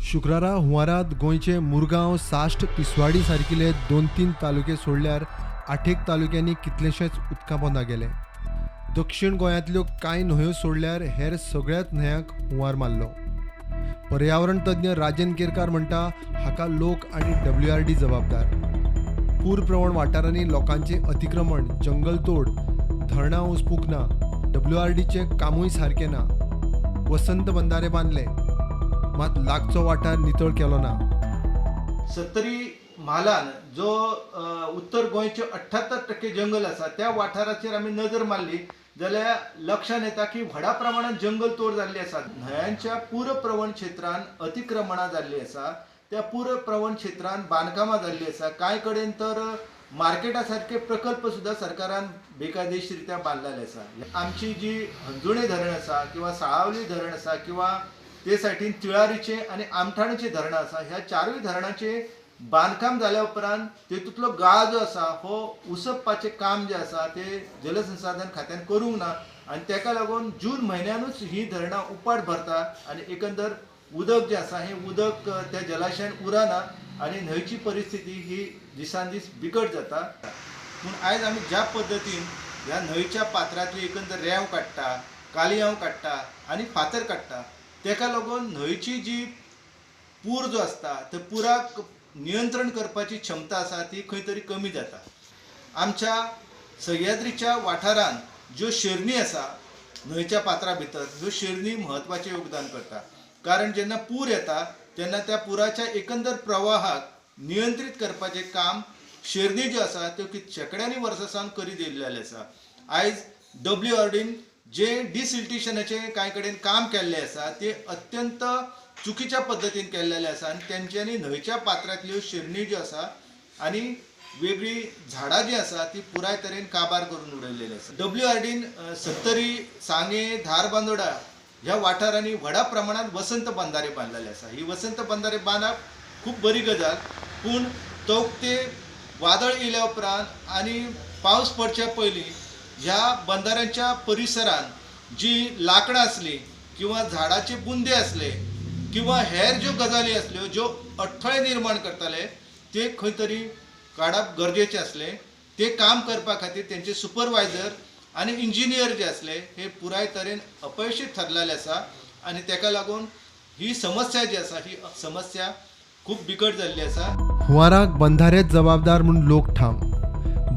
शुक्रारा हुंवारात गोंयचे मुरगांव, साश्ट, तिसवाडी सारकिले 2-3 तालुके सोडल्यार 8 तालुक्यांनी कितलेशेच उदकां पोंदा गेले. दक्षिण गोंयांतल्यो कांय न्हंयो सोडल्यार हेर सगळ्याच न्हंयांक हुंवार मारलो. पर्यावरण तज्ञ राजन केरकार म्हणटा हाका लोक आनी WRD जबाबदार. पूर प्रवण वाठारांनी लोकांचे अतिक्रमण, जंगलतोड, धरणां उसपूक ना, WRDचे कामूय सारकें ना. वसंत बंधारे बांदले मात लागचो वाठार नितळ केलो ना. 70 म्हालान जो उत्तर गोंयचे 78% जंगल आसा त्या वाठाराचेर आमी नजर मारली जाल्यार लक्षांत येता की व्हडा प्रमाणात जंगल तोड जाल्ली आसा. न्हंयांच्या पूर प्रवण क्षेत्रांत अतिक्रमणां जाल्लीं आसा. त्या पूर प्रवण क्षेत्रांत बांदकामां जाल्लीं आसा. कांय कडेन तर मार्केटा सारखे प्रकल्प सुद्धा सरकारान बेकायदेशीररित्या बांदलेले आसा. आमची जी हंजुणे धरण आसा किंवा साळावली धरण आसा किंवा ते सायडीन तिळारीचे आनी आमठाणेचे धरणां आसा, ह्या चारूय धरणाचे बांदकाम जाल्या उपरांत तेतूंतलो गाळ जो आसा हो उसपपाचें काम जे आसा ते जलसंसाधन खात्यान करूंक ना आनी ताका लागून जून म्हयन्यानूच ही धरणां उपाट भरता आनी एकंदर उदक जें आसा हें उदक त्या जलाशयान उरना आनी न्हंयची परिस्थिती ही दिसान दीस बिकट जाता. पूण आयज आमी ज्या पद्दतीन ह्या न्हंयच्या पात्रांतली एकंदर रेंव काडटा, कालयांव काडटा आनी फातर काडटा, ताका लागून न्हंयची जी पूर जो आसता त्या पुराक नियंत्रण करपाची क्षमता आसा ती खंय तरी कमी जाता. आमच्या सह्याद्रीच्या वाठारांत ज्यो शेरणी आसा न्हंयच्या पात्रा भितर, ह्यो शेरणी म्हत्वाचें योगदान करता. कारण जेन्ना पूर येता तेन्ना त्या पुराच्या एकंदर प्रवाहाक नियंत्रीत करपाचें काम शेरणी ज्यो आसा त्यो शेकड्यांनी वर्सां सावन करीत येयल्लेले आसा. आयज WRDन जे डिसिल्टेशनाचें कांय कडेन काम केल्लें आसा ते अत्यंत चुकीच्या पद्दतीन केल्लेले आसा आनी तेंच्यांनी न्हंयच्या पात्रांतल्यो शेरणी ज्यो आसा आनी वेगळी झाडां जी आसा ती पुराय तरेन काबार करून उडयलेली आसा. WRDन 70, सांगे, धारबांदोडा ह्या वाठारांनी व्हडा प्रमाणात वसंत बंधारे बांदलेले आसा. ही वसंत बंधारे बांदप खूब बरी गजाल, पूण तो ते वादळ येयल्या उपरांत आनी पावस पडच्या पयलीं ह्या बंधाऱ्यांच्या परिसरांत जी लांकडां आसलीं किंवा झाडाचे बुंदे आसले किंवा हेर ज्यो गजाली आसल्यो ज्यो अडथळे निर्माण करताले ते खंय तरी काडप गरजेचें आसलें. ते काम करपा खातीर तेंचे सुपरवायझर आनी इंजिनियर जे आसले हे पुराय तरेन अपयशी ठरलेले आसा आनी ताका लागून ही समस्या जी आसा ही समस्या खूब बिकट जाल्ली आसा. हुंवाराक बंधारेच जबाबदार म्हूण लोक ठाम.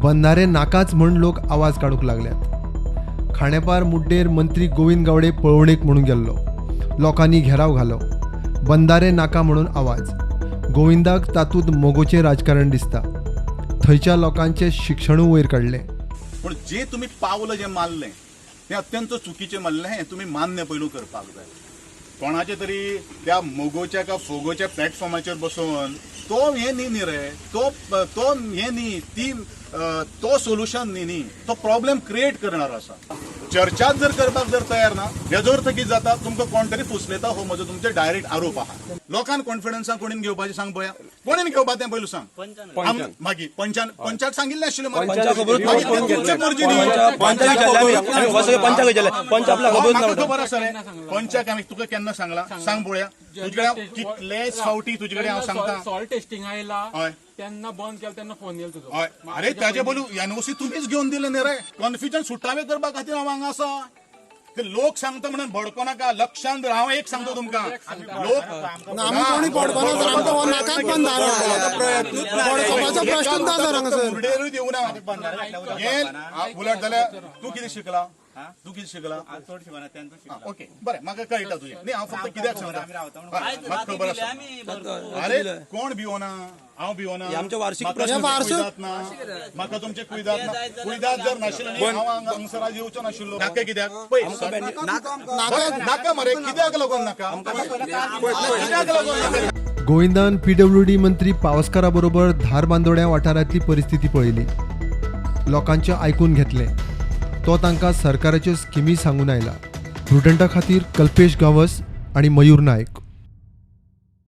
बंधारे नाकाच म्हूण लोक आवाज काडूंक लागल्यात. खांडेपार मुड्डेर मंत्री गोविंद गावडे पळोवणेक म्हणून गेल्लो. लोकांनी घेराव घालो. बंधारे नाका म्हणून आवाज. गोविंदाक तातूंत मोगोचें राजकारण दिसता. थंयच्या लोकांचे शिक्षणूय वयर काडलें. पण जे तुम्ही पावलं जे मारलें तें अत्यंत चुकीचें मारलें हें तुमी मान्य पयलू करपाक जाय. कोणाचे तरी त्या मोगोच्या का फोगोच्या प्लॅटफॉर्माचेर बसोवन तो हें न्ही रे, तो हें न्ही, ती तो सोल्युशन न्ही, तो प्रॉब्लेम क्रिएट करणारो आसा. चर्चाच जर करपाक जर तयार ना हेजो अर्थ कितें जाता, तुमकां कोण तरी फुसलेता हो म्हजो तुमचे डायरेक्ट आरोप आहा. लोकांक कॉन्फिडन्सान कोणीन घेवपाचें सांग पळया. कोणीन घेवपा तें पयलू सांग. मागीर पंचाक सांगिल्लें आशिल्लें खबर आसा रे. पंचाक हांवें तुका केन्ना सांगला सांग पळया. तुजे कडेन कितलेच फावटी तुजे कडेन हांव सांगता सॉल टेस्टिंग आयला हय तेन्ना बंद केलं तेन्ना फोन येयलो तुजो. हय अरे ताजे बोलू NOC तुम्हीच घेवन दिले न्ही रे. कॉन्फ्युजन सुटावे करपा खातीर हांव हांगा आसा. ते लोक सांगता म्हणून भडको नाका. लक्षांत हांव एक सांगतो तुमकां, लोक मुर्डेरूय देऊ ना. उलट जाल्यार तूं कितें शिकला, तूं कितें शिकला? ओके बरें, म्हाका कळटा तुजें. न्ही हांव फक्त कित्याक सांगता म्हाका खबर आसा. अरे कोण भिवना, हांव भिवना. म्हाका तुमचे कुयदाद ना. कुयदाद जर नाशिल्ले न्ही हांव हांगासर येवचो नाशिल्लो. नाका कित्याक नाका मरे, कित्याक लागून नाका, कित्याक लागून नाका. गोविंदान PWD मंत्री पावसकारा बरोबर धारबांदोड्या वाठारांतली परिस्थिती पळयली. लोकांचें आयकून घेतलें. तो तांकां सरकाराच्यो स्किमी सांगून आयला. प्रुडंटा खातीर कल्पेश गावस आनी मयूर नायक.